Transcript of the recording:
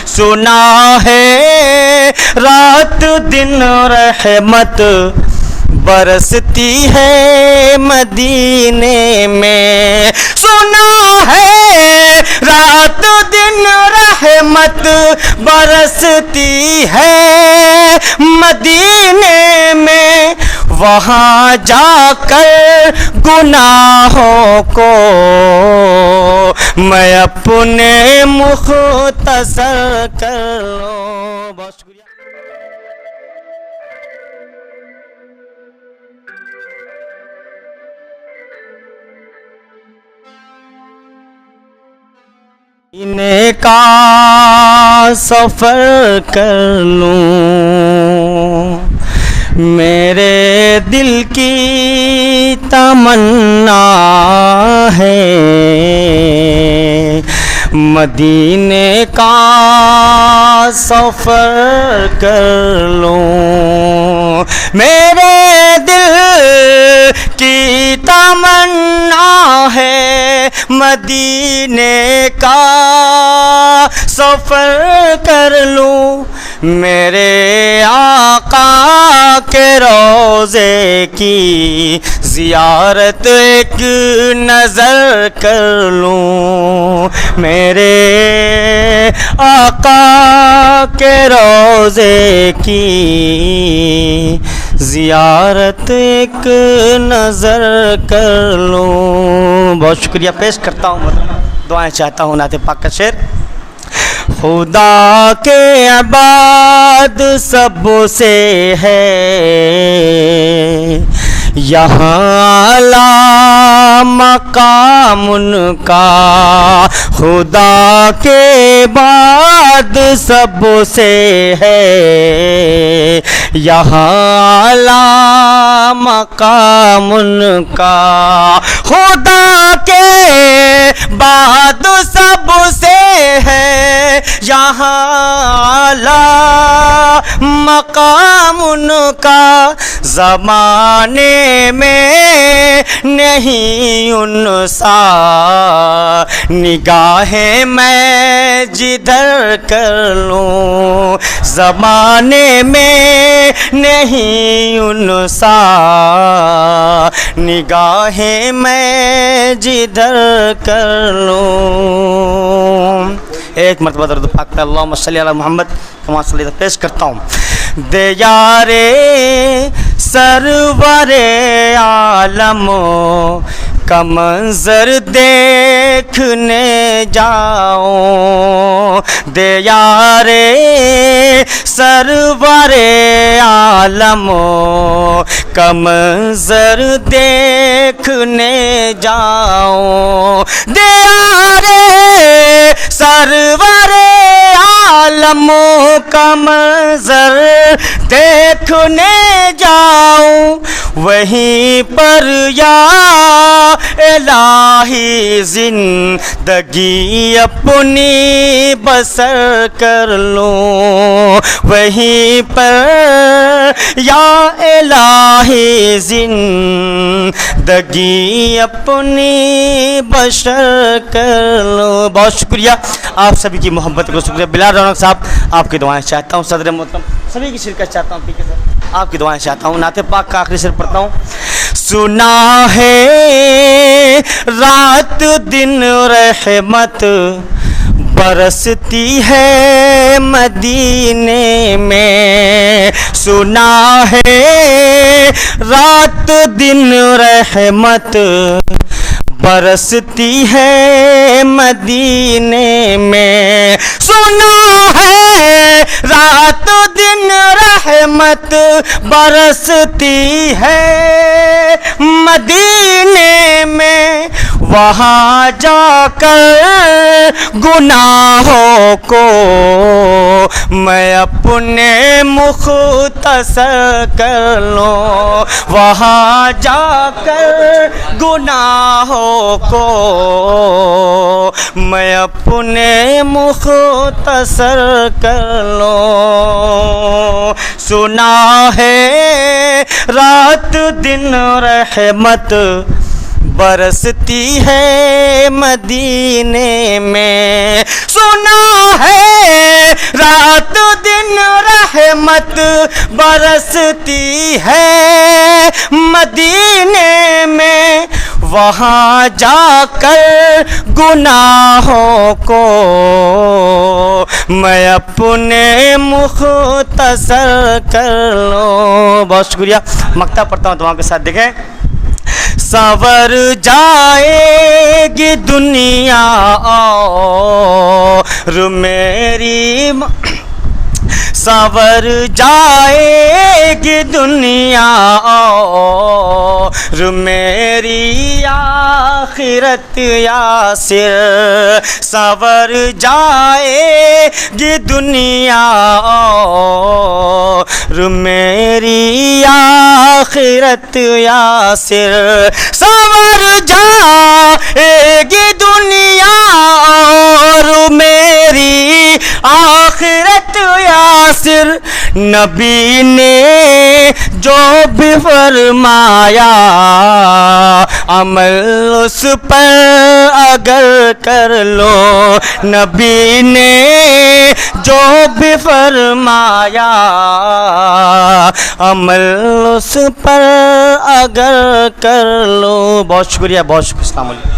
सुना है रात दिन रहमत बरसती है मदीने में। सुना है रात दिन रहमत बरसती है मदीने में। वहाँ जाकर गुनाहों को मैं अपने मुख्तसर कर लूं। बहुत शुक्रिया। इन्हें का सफ़र कर लूं, मेरे दिल की तमन्ना है। मदीने का सफ़र कर लूं, मेरे दिल की तमन्ना है। मदीने का सफ़र कर लूं, मेरे आका के रोज़े की ज़ियारत एक नज़र कर लूं। मेरे आका के रोज़े की ज़ियारत एक नज़र कर लूं। बहुत शुक्रिया पेश करता हूँ, दुआएं चाहता हूँ। नाते पाक का शेर। खुदा के इबाद सबसे है यहाँ आला मकाम उनका। खुदा के बाद सबसे है यहाँ आला मकाम उनका। खुदा के बाद सबसे है यहाँ आला मकाम उनका। ज़माने में नहीं उनसा निगाहें मैं जिधर कर लूं। ज़माने में नहीं उनसा निगाहें मैं जिधर कर लूं। एक मरतबा दरूद पाक पे अल्लाहुम्मा सल्ली अला मोहम्मद कमा सल्ली पेश करता हूँ। दे यारे सरवरे आलमो का मंजर देखने जाओ। दे यारे सरवरे आलमो का मंजर देखने जाओ। दे यारे सरवरे आलमों का मंजर देखने जाऊं। वहीं पर या इलाही जिंदगी अपनी बसर कर लूं। वहीं पर या इलाही जिंदगी अपनी बसर कर लूं। बहुत शुक्रिया आप सभी की मोहब्बत को शुक्रिया। बिलाल रौनक साहब आपकी दुआएं चाहता हूँ। सदर मोहतरम सभी की शिरकत चाहता हूँ। पीके सर आपकी दुआएं चाहता हूँ। नाते पाक का आखिरी शेर पढ़ता हूँ। सुना है रात दिन रहमत बरसती है मदीने में। सुना है रात दिन रहमत बरसती है मदीने में। सुना है रात दिन रहमत बरसती है मदीने में। वहाँ जाकर गुनाहों को मैं अपने मुख्तसर कर लूं। वहाँ जाकर गुनाहों को मैं अपने मुख्तसर कर लूं। सुना है रात दिन रहमत बरसती है मदीने में। सुना है रहमत बरसती है मदीने में, वहाँ जाकर गुनाहों को मैं अपने मुख्तसर कर लूँ। बहुत शुक्रिया। मक्ता पढ़ता हूँ तो वहाँ के साथ देखें। संवर जाएगी दुनिया और मेरी, संवर जाएगी दुनिया और मेरी आखिरत यासिर, संवर जाएगी दुनिया और मेरी आखिरत यासिर, संवर जाएगी दुनिया और मेरी आखिरत यासिर। नबी ने जो भी फरमाया अमल उस पर अगर कर लो, नबी ने जो भी फरमाया अमल उस पर अगर कर लो। बहुत शुक्रिया, बहुत शुक्रिया। अस्सलाम वालेकुम।